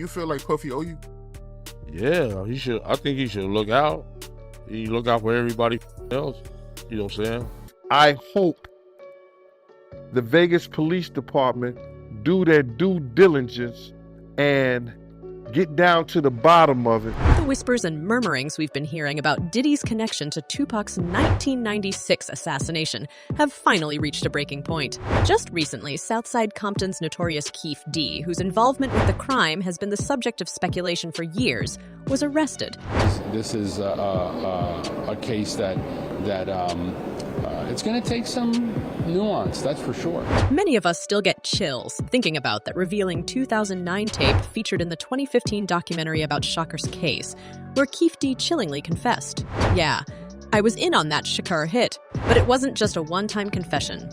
you feel like Puffy owe you? Yeah, he should. I think he should look out. He look out for everybody else. You know what I'm saying? I hope the Vegas Police Department do their due diligence and get down to the bottom of it. The whispers and murmurings we've been hearing about Diddy's connection to Tupac's 1996 assassination have finally reached a breaking point. Just recently, Southside Compton's notorious Keefe D, whose involvement with the crime has been the subject of speculation for years, was arrested. This is a case that it's going to take some nuance, that's for sure. Many of us still get chills thinking about that revealing 2009 tape featured in the 2015 documentary about Shakur's case, where Keefe D chillingly confessed, "Yeah, I was in on that Shakur hit, but it wasn't just a one-time confession."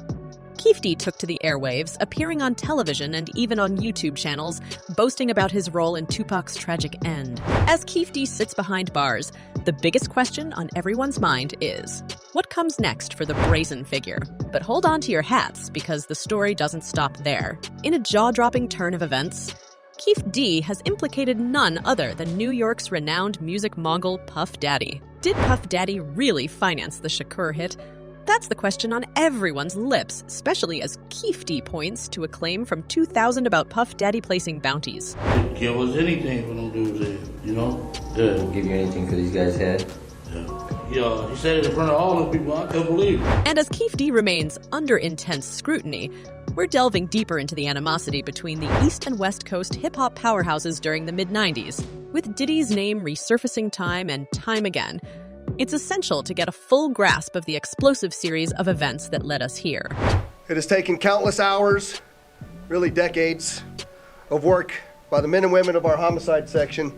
Keefe D took to the airwaves, appearing on television and even on YouTube channels, boasting about his role in Tupac's tragic end. As Keefe D sits behind bars, the biggest question on everyone's mind is, what comes next for the brazen figure? But hold on to your hats, because the story doesn't stop there. In a jaw-dropping turn of events, Keefe D has implicated none other than New York's renowned music mogul Puff Daddy. Did Puff Daddy really finance the Shakur hit? That's the question on everyone's lips, especially as Keefe D points to a claim from 2000 about Puff Daddy placing bounties. He'd give us anything for them dudes there, you know? Yeah. He'll give you anything for these guys' head? Yeah, he said it in front of all those people. I couldn't believe it. And as Keefe D remains under intense scrutiny, we're delving deeper into the animosity between the East and West Coast hip-hop powerhouses during the mid-90s, with Diddy's name resurfacing time and time again. It's essential to get a full grasp of the explosive series of events that led us here. It has taken countless hours, really decades, of work by the men and women of our homicide section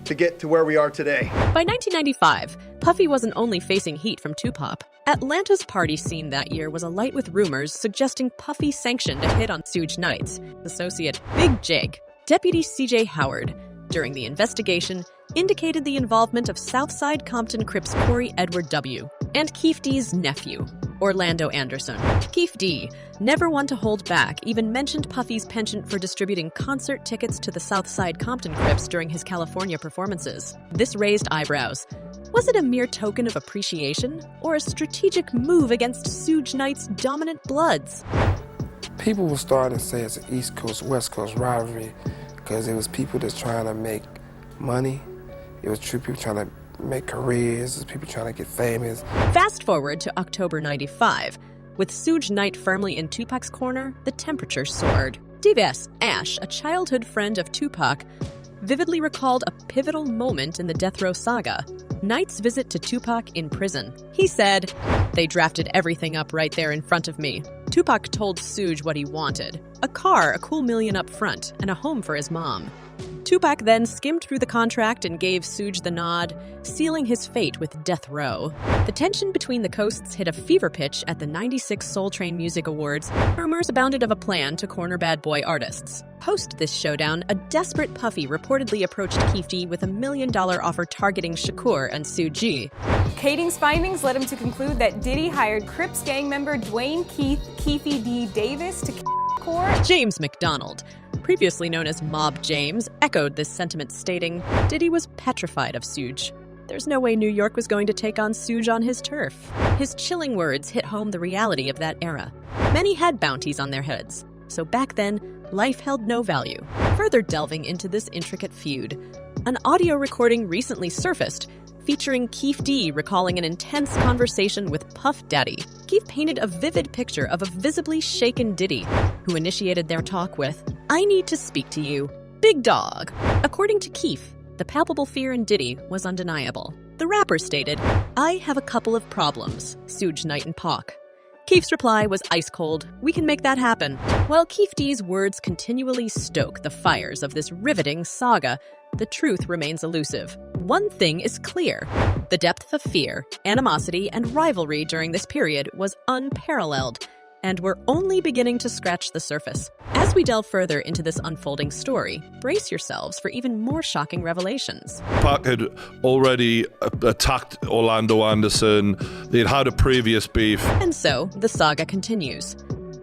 to get to where we are today. By 1995, Puffy wasn't only facing heat from Tupac. Atlanta's party scene that year was alight with rumors suggesting Puffy sanctioned a hit on Suge Knight's associate Big Jake. Deputy C.J. Howard, during the investigation, indicated the involvement of Southside Compton Crips Corey Edward W. and Keefe D's nephew, Orlando Anderson. Keefe D, never one to hold back, even mentioned Puffy's penchant for distributing concert tickets to the Southside Compton Crips during his California performances. This raised eyebrows. Was it a mere token of appreciation, or a strategic move against Suge Knight's dominant Bloods? People were starting to say it's an East Coast, West Coast rivalry, because it was people that's trying to make money. It was true people trying to make careers, it was people trying to get famous. Fast forward to October '95. With Suge Knight firmly in Tupac's corner, the temperature soared. DVS Ash, a childhood friend of Tupac, vividly recalled a pivotal moment in the Death Row saga, Knight's visit to Tupac in prison. He said, "They drafted everything up right there in front of me. Tupac told Suge what he wanted. A car, a cool million up front, and a home for his mom. Tupac then skimmed through the contract and gave Suge the nod, sealing his fate with Death Row." The tension between the coasts hit a fever pitch at the '96 Soul Train Music Awards. Rumors abounded of a plan to corner bad boy artists. Post this showdown, a desperate Puffy reportedly approached Keefe D with $1 million offer targeting Shakur and Suge. Kading's findings led him to conclude that Diddy hired Crips gang member Dwayne Keefe D. Davis to court. James McDonald, previously known as Mob James, echoed this sentiment, stating, "Diddy was petrified of Suge. There's no way New York was going to take on Suge on his turf." His chilling words hit home the reality of that era. Many had bounties on their heads, so back then, life held no value. Further delving into this intricate feud, an audio recording recently surfaced featuring Keefe D recalling an intense conversation with Puff Daddy. Keefe painted a vivid picture of a visibly shaken Diddy, who initiated their talk with, "I need to speak to you, big dog." According to Keefe, the palpable fear in Diddy was undeniable. The rapper stated, "I have a couple of problems, Suge Knight and Pac." Keefe's reply was ice cold, "We can make that happen." While Keefe D's words continually stoke the fires of this riveting saga, the truth remains elusive. One thing is clear. The depth of fear, animosity, and rivalry during this period was unparalleled, and we're only beginning to scratch the surface. As we delve further into this unfolding story, brace yourselves for even more shocking revelations. Pac had already attacked Orlando Anderson. They'd had a previous beef. And so, the saga continues.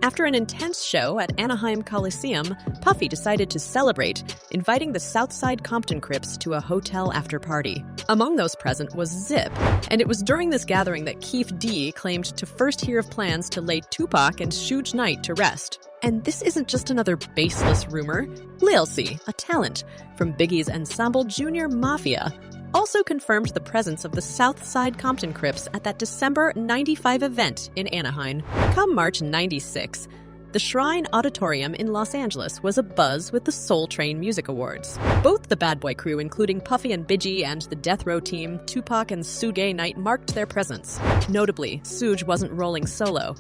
After an intense show at Anaheim Coliseum, Puffy decided to celebrate, inviting the Southside Compton Crips to a hotel after-party. Among those present was Zip, and it was during this gathering that Keefe D claimed to first hear of plans to lay Tupac and Suge Knight to rest. And this isn't just another baseless rumor. Lil C, a talent from Biggie's ensemble Junior Mafia, also confirmed the presence of the Southside Compton Crips at that December '95 event in Anaheim. Come March '96, the Shrine Auditorium in Los Angeles was abuzz with the Soul Train Music Awards. Both the Bad Boy crew, including Puffy and Biggie, and the Death Row team, Tupac and Suge Knight, marked their presence. Notably, Suge wasn't rolling solo.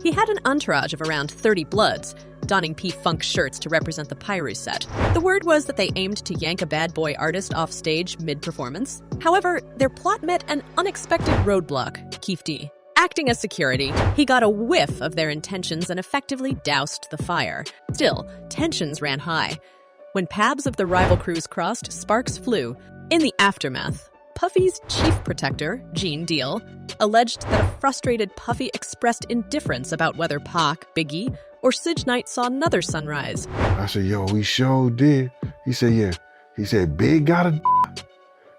He had an entourage of around 30 Bloods, donning P-Funk shirts to represent the Pyru set. The word was that they aimed to yank a Bad Boy artist off stage mid-performance. However, their plot met an unexpected roadblock, Keefe D. Acting as security, he got a whiff of their intentions and effectively doused the fire. Still, tensions ran high. When paths of the rival crews crossed, sparks flew. In the aftermath, Puffy's chief protector, Gene Deal, alleged that a frustrated Puffy expressed indifference about whether Pac, Biggie, or Suge Knight saw another sunrise. I said, yo, we sure did. He said, yeah. He said, Big got a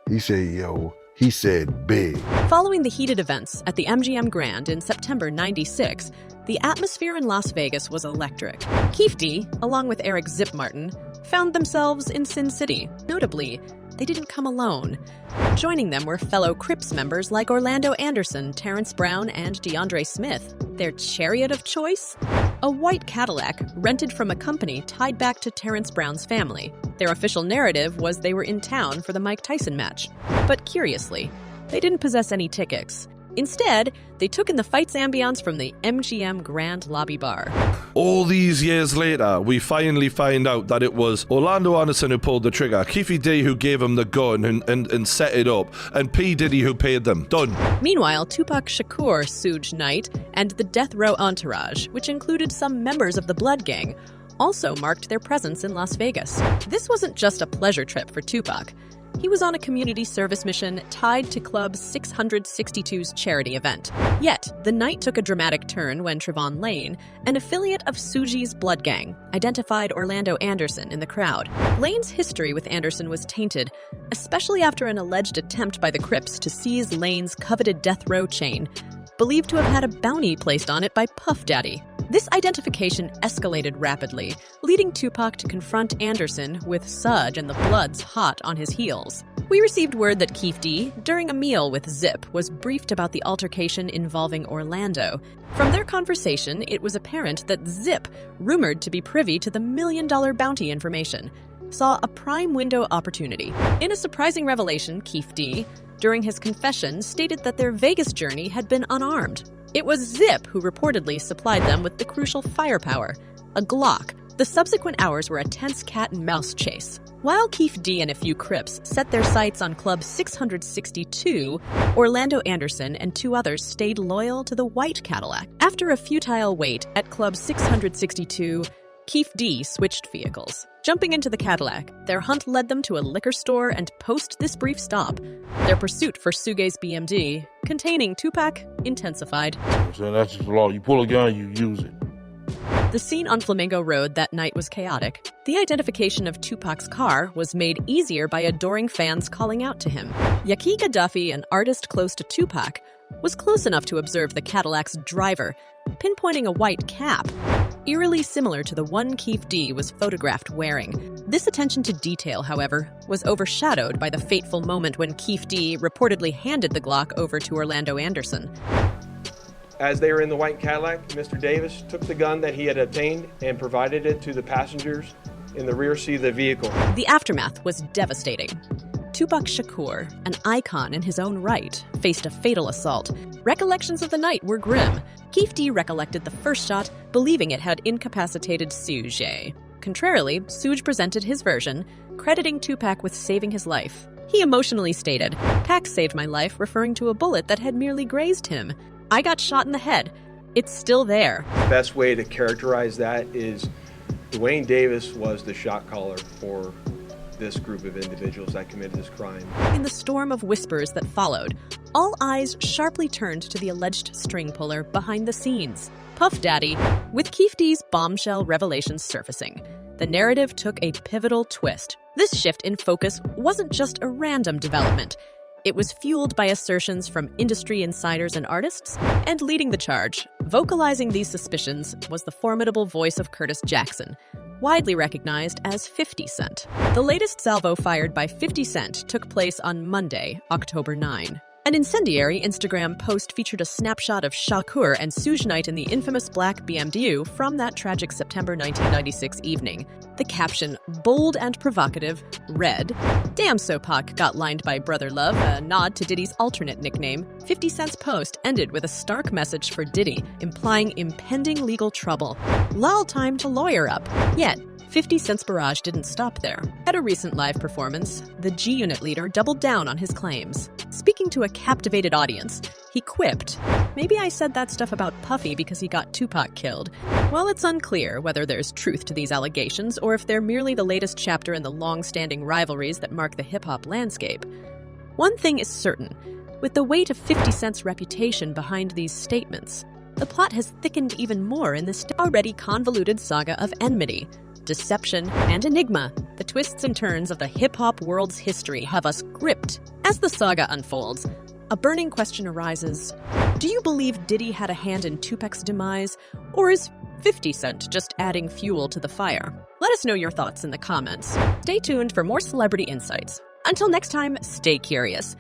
He said, yo, he said big. Following the heated events at the MGM Grand in September '96, the atmosphere in Las Vegas was electric. Keefe D, along with Eric Zip Martin, found themselves in Sin City. Notably, they didn't come alone. Joining them were fellow Crips members like Orlando Anderson, Terrence Brown, and DeAndre Smith. Their chariot of choice? A white Cadillac rented from a company tied back to Terrence Brown's family. Their official narrative was they were in town for the Mike Tyson match. But curiously, they didn't possess any tickets. Instead, they took in the fight's ambiance from the MGM Grand Lobby Bar. All these years later, we finally find out that it was Orlando Anderson who pulled the trigger, Keefe D who gave him the gun and set it up, and P. Diddy who paid them. Done. Meanwhile, Tupac Shakur, Suge Knight, and the Death Row entourage, which included some members of the Blood Gang, also marked their presence in Las Vegas. This wasn't just a pleasure trip for Tupac. He was on a community service mission tied to Club 662's charity event. Yet, the night took a dramatic turn when Trevon Lane, an affiliate of Suge's Blood Gang, identified Orlando Anderson in the crowd. Lane's history with Anderson was tainted, especially after an alleged attempt by the Crips to seize Lane's coveted Death Row chain, believed to have had a bounty placed on it by Puff Daddy. This identification escalated rapidly, leading Tupac to confront Anderson with Suge and the Bloods hot on his heels. We received word that Keefe D, during a meal with Zip, was briefed about the altercation involving Orlando. From their conversation, it was apparent that Zip, rumored to be privy to the $1 million bounty information, saw a prime window opportunity. In a surprising revelation, Keefe D, during his confession, stated that their Vegas journey had been unarmed. It was Zip who reportedly supplied them with the crucial firepower, a Glock. The subsequent hours were a tense cat-and-mouse chase. While Keefe D and a few Crips set their sights on Club 662, Orlando Anderson and two others stayed loyal to the white Cadillac. After a futile wait at Club 662, Keefe D switched vehicles. Jumping into the Cadillac, their hunt led them to a liquor store, and post this brief stop, their pursuit for Suge's BMD, containing Tupac, intensified. So that's just the law. You pull a gun, you use it. The scene on Flamingo Road that night was chaotic. The identification of Tupac's car was made easier by adoring fans calling out to him. Yaki Gaddafi, an artist close to Tupac, was close enough to observe the Cadillac's driver, pinpointing a white cap, eerily similar to the one Keefe D was photographed wearing. This attention to detail, however, was overshadowed by the fateful moment when Keefe D reportedly handed the Glock over to Orlando Anderson. As they were in the white Cadillac, Mr. Davis took the gun that he had obtained and provided it to the passengers in the rear seat of the vehicle. The aftermath was devastating. Tupac Shakur, an icon in his own right, faced a fatal assault. Recollections of the night were grim. Keefe D recollected the first shot, believing it had incapacitated Suge. Contrarily, Suge presented his version, crediting Tupac with saving his life. He emotionally stated, "Pac saved my life," referring to a bullet that had merely grazed him. "I got shot in the head. It's still there." The best way to characterize that is Dwayne Davis was the shot caller for this group of individuals that committed this crime. In the storm of whispers that followed, all eyes sharply turned to the alleged string puller behind the scenes, Puff Daddy, with Keefe D's bombshell revelations surfacing. The narrative took a pivotal twist. This shift in focus wasn't just a random development. It was fueled by assertions from industry insiders and artists, and leading the charge, vocalizing these suspicions, was the formidable voice of Curtis Jackson, widely recognized as 50 Cent. The latest salvo fired by 50 Cent took place on Monday, October 9. An incendiary Instagram post featured a snapshot of Shakur and Suge Knight in the infamous black BMW from that tragic September 1996 evening. The caption, bold and provocative, read, "Damn so Pac got lined by Brother Love," a nod to Diddy's alternate nickname. 50 Cent's post ended with a stark message for Diddy, implying impending legal trouble. Lol time to lawyer up. Yet, 50 Cent's barrage didn't stop there. At a recent live performance, the G-Unit leader doubled down on his claims. Speaking to a captivated audience, he quipped, "Maybe I said that stuff about Puffy because he got Tupac killed." While it's unclear whether there's truth to these allegations or if they're merely the latest chapter in the long-standing rivalries that mark the hip-hop landscape, one thing is certain. With the weight of 50 Cent's reputation behind these statements, the plot has thickened even more in this already convoluted saga of enmity, deception, and enigma. The twists and turns of the hip-hop world's history have us gripped. As the saga unfolds, a burning question arises. Do you believe Diddy had a hand in Tupac's demise, or is 50 Cent just adding fuel to the fire? Let us know your thoughts in the comments. Stay tuned for more celebrity insights. Until next time, stay curious.